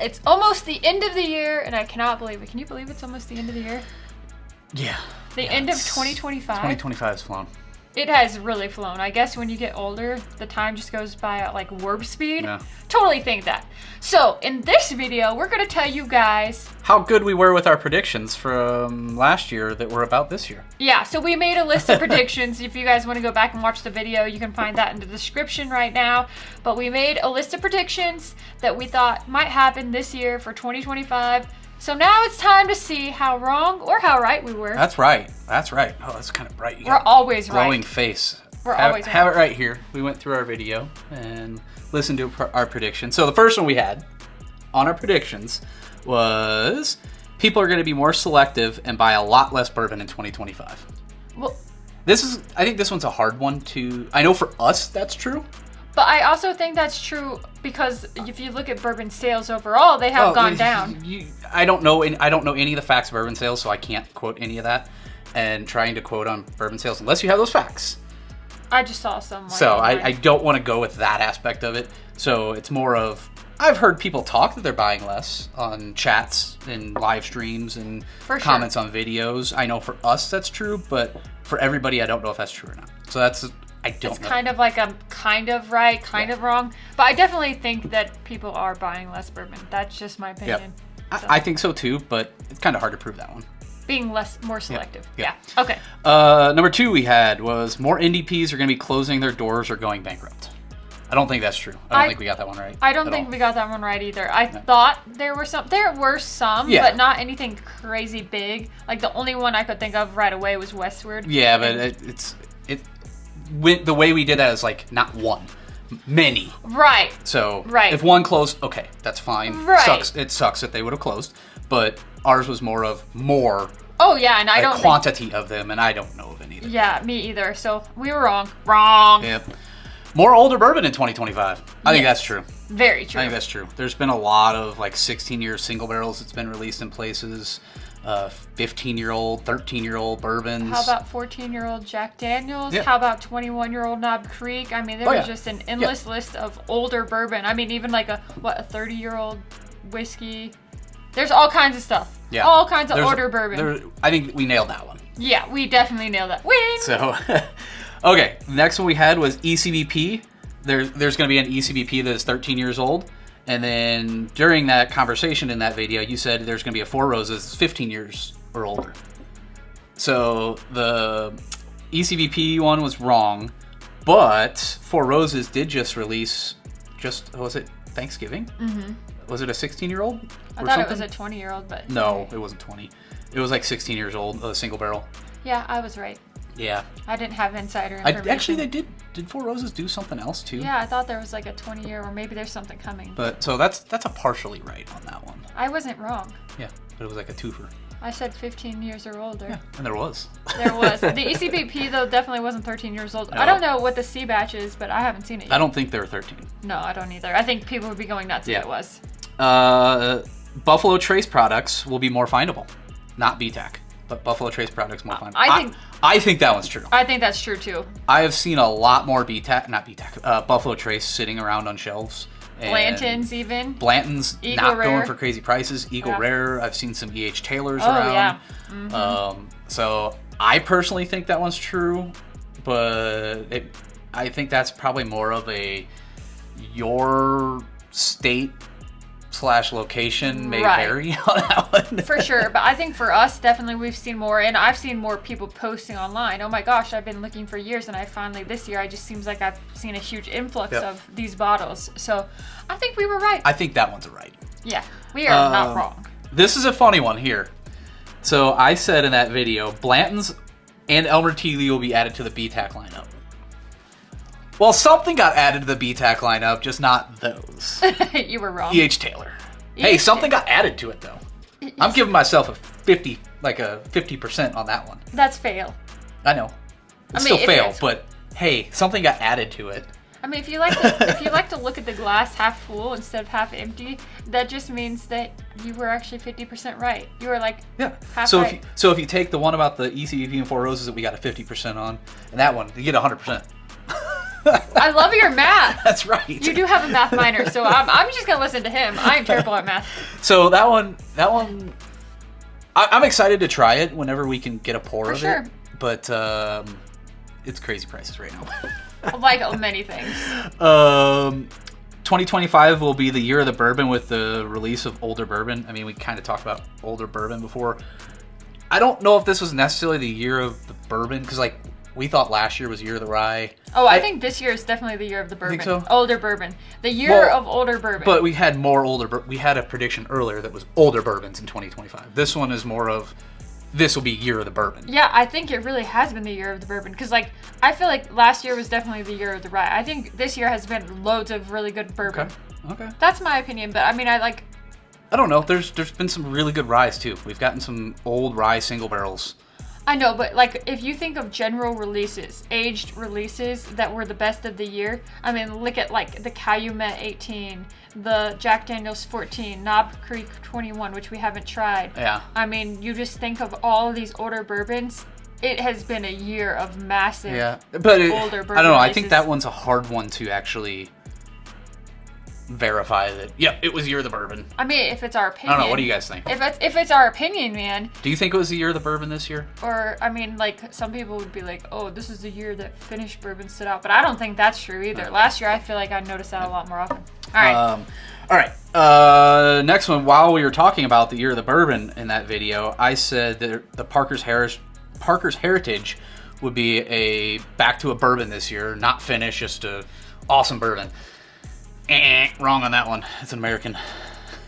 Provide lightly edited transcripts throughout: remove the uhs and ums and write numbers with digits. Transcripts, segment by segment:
it's almost the end of the year, and I cannot believe it. Can you believe it's almost the end of the year? Yeah. The end of 2025? 2025 has flown. It has really flown. I guess when you get older, the time just goes by at like warp speed. Yeah. Totally think that. So, in this video, we're going to tell you guys how good we were with our predictions from last year that were about this year. Yeah, so we made a list of predictions. If you guys want to go back and watch the video, you can find that in the description right now. But we made a list of predictions that we thought might happen this year for 2025. So now it's time to see how wrong or how right we were. That's right. That's right. Oh, that's kind of bright. We're always right. Glowing face. We're always right. Have it right here. We went through our video and listened to our predictions. So the first one we had on our predictions was people are going to be more selective and buy a lot less bourbon in 2025. Well, I think this one's a hard one to. I know for us that's true. But I also think that's true because if you look at bourbon sales overall, they have gone down. I don't know any of the facts of bourbon sales, so I can't quote any of that. And trying to quote on bourbon sales unless you have those facts. I just saw some. So I don't want to go with that aspect of it. So it's more of I've heard people talk that they're buying less on chats and live streams and comments on videos. I know for us that's true, but for everybody I don't know if that's true or not. So that's. It's kind of like I'm kind of right, kind of wrong. But I definitely think that people are buying less bourbon. That's just my opinion. Yep. So. I think so too, but it's kind of hard to prove that one. Being more selective. Yeah. Okay. Number 2 we had was more NDPs are going to be closing their doors or going bankrupt. I don't think that's true. I don't think we got that one right. I don't think we got that one right either. I thought there were some, but not anything crazy big. Like the only one I could think of right away was Westward. Yeah, but the way we did that is like not one, many. Right. So if one closed, okay, that's fine. Right. It sucks that they would have closed, but ours was more. Oh yeah, and I don't quantity of them, and I don't know of any of them. Yeah, me either. So we were wrong. Wrong. Yep. More older bourbon in 2025. I think that's true. Very true. I think that's true. There's been a lot of like 16-year single barrels that's been released in places. 15-year-old, 13-year-old bourbons. How about 14-year-old Jack Daniels? Yeah. How about 21-year-old Knob Creek? I mean, there was just an endless list of older bourbon. I mean, even like a 30-year-old whiskey. There's all kinds of stuff. Yeah. All kinds of older bourbon. I think we nailed that one. Yeah, we definitely nailed that. Win! So, okay, the next one we had was ECBP. There's going to be an ECBP that is 13 years old. And then during that conversation in that video, you said there's going to be a Four Roses 15 years or older. So the ECBP one was wrong, but Four Roses did just release, was it Thanksgiving? Mm-hmm. Was it a 16-year-old? I thought it was a 20-year-old, but... No, it wasn't 20. It was like 16 years old, a single barrel. Yeah, I was right. Yeah. I didn't have insider information. Actually, they did. Did Four Roses do something else too? Yeah, I thought there was like a 20-year, or maybe there's something coming. But so that's a partially right on that one. I wasn't wrong. Yeah, but it was like a twofer. I said 15 years or older. Yeah, and there was. There was. The ECBP though definitely wasn't 13 years old. No. I don't know what the C batch is, but I haven't seen it yet. I don't think they were 13. No, I don't either. I think people would be going nuts if it was. Buffalo Trace products will be more findable, not BTAC. But Buffalo Trace products more fun. I think that one's true. I think that's true too. I have seen a lot more Buffalo Trace sitting around on shelves. Blanton's even. Blanton's not going for crazy prices. Eagle Rare. I've seen some E.H. Taylors around. Yeah. Mm-hmm. So I personally think that one's true, but I think that's probably more of your state / location may vary on that one. For sure, but I think for us, definitely we've seen more, and I've seen more people posting online. Oh my gosh, I've been looking for years, and this year, it just seems like I've seen a huge influx of these bottles. So I think we were right. I think that one's right. Yeah, we are not wrong. This is a funny one here. So I said in that video, Blanton's and Elmer T. Lee will be added to the BTAC lineup. Well, something got added to the BTAC lineup, just not those. You were wrong. E.H. Taylor. Hey, something got added to it, though. I'm giving myself a 50% on that one. That's fail. I know. It's still fail, but hey, something got added to it. I mean, if you like to look at the glass half full instead of half empty, that just means that you were actually 50% right. You were like half right. So if you take the one about the ECBP and Four Roses that we got a 50% on, and that one, you get 100%. I love your math. That's right. You do have a math minor, so I'm just gonna listen to him. I am terrible at math. So that one, I'm excited to try it whenever we can get a pour of it. But it's crazy prices right now. Like many things. 2025 will be the year of the bourbon with the release of older bourbon. I mean, we kind of talked about older bourbon before. I don't know if this was necessarily the year of the bourbon, because like we thought last year was year of the rye. Oh, I think this year is definitely the year of the bourbon. Think so? Older bourbon. The year of older bourbon. But we had more older. We had a prediction earlier that was older bourbons in 2025. This one is more of this will be year of the bourbon. Yeah, I think it really has been the year of the bourbon, because like I feel like last year was definitely the year of the rye. I think this year has been loads of really good bourbon. Okay. That's my opinion, but I mean, I don't know. There's been some really good ryes too. We've gotten some old rye single barrels. I know, but like if you think of general releases, aged releases that were the best of the year, I mean, look at like the Calumet 18, the Jack Daniel's 14, Knob Creek 21, which we haven't tried. Yeah. I mean, you just think of all of these older bourbons. It has been a year of massive older bourbon I don't know. releases. I think that one's a hard one to actually verify that. Yeah, it was year of the bourbon. I mean, if it's our opinion. I don't know. What do you guys think? If it's our opinion, man. Do you think it was the year of the bourbon this year? Or I mean, like some people would be like, "Oh, this is the year that finished bourbon stood out," but I don't think that's true either. Last year, I feel like I noticed that a lot more often. All right. All right. Next one. While we were talking about the year of the bourbon in that video, I said that the Parker's Heritage would be a back to a bourbon this year, not finished, just a awesome bourbon. Wrong on that one. It's an American.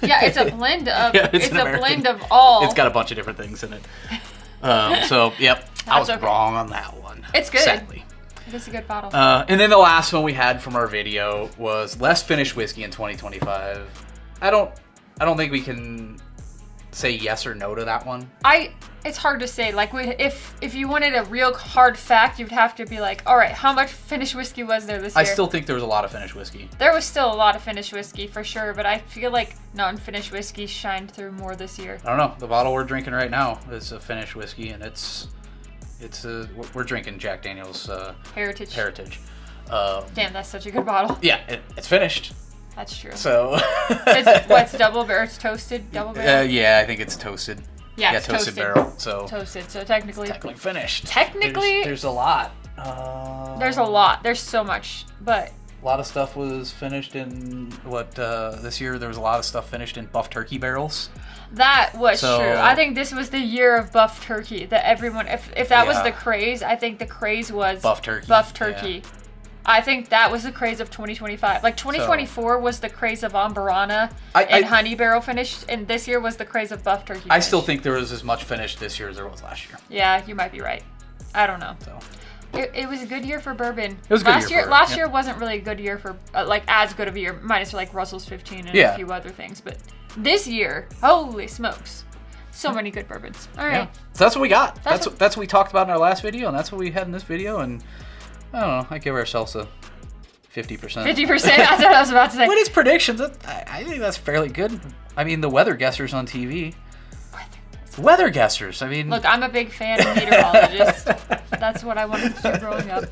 Yeah, it's a blend of. It's a blend of all. It's got a bunch of different things in it. So yep, I was wrong on that one. It's good. Sadly. It is a good bottle. And then the last one we had from our video was less finished whiskey in 2025. I don't think we can say yes or no to that one. It's hard to say. Like, if you wanted a real hard fact, you'd have to be like, all right, how much finished whiskey was there this year? I still think there was a lot of finished whiskey. There was still a lot of finished whiskey for sure, but I feel like non-finished whiskey shined through more this year. I don't know. The bottle we're drinking right now is a finished whiskey, and we're drinking Jack Daniel's Heritage. Damn, that's such a good bottle. Yeah, it's finished. That's true. So it's double barrel? It's toasted double barrel? Yeah, I think it's toasted. Yeah, it's toasted barrel. So toasted. So technically finished. Technically, there's a lot. There's a lot. There's so much, but a lot of stuff was finished in this year. There was a lot of stuff finished in buff turkey barrels. That was true. I think this was the year of buff turkey. That everyone, if that was the craze, I think the craze was buff turkey. Buff turkey. Yeah. I think that was the craze of 2025. Like 2024 was the craze of Ambarana and honey barrel finished, and this year was the craze of buff turkey finish. I still think there was as much finished this year as there was last year. Yeah, you might be right. I don't know. So it was a good year for bourbon. It was a good year. Last year wasn't really a good year for like as good of a year, minus like Russell's 15 and a few other things. But this year, holy smokes, so many good bourbons. All right. Yeah. So that's what we got. That's what we talked about in our last video, and that's what we had in this video. And I don't know. I give ourselves a 50%. 50%? That's what I was about to say. What is predictions? I think that's fairly good. I mean, the weather guessers on TV. Weather guessers. I mean, look, I'm a big fan of meteorologists. That's what I wanted to do growing up.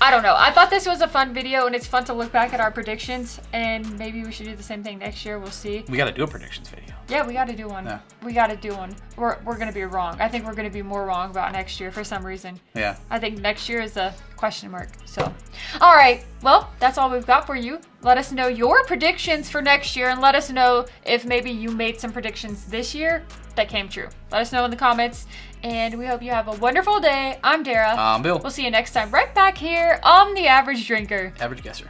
I don't know. I thought this was a fun video, and it's fun to look back at our predictions, and maybe we should do the same thing next year. We'll see. We got to do a predictions video. Yeah, we got to do one. Yeah. We got to do one. We're going to be wrong. I think we're going to be more wrong about next year for some reason. Yeah. I think next year is a question mark. So, all right. Well, that's all we've got for you. Let us know your predictions for next year, and let us know if maybe you made some predictions this year that came true. Let us know in the comments, and we hope you have a wonderful day. I'm Dara. I'm Bill. We'll see you next time right back here on The Average Drinker. Average Guesser.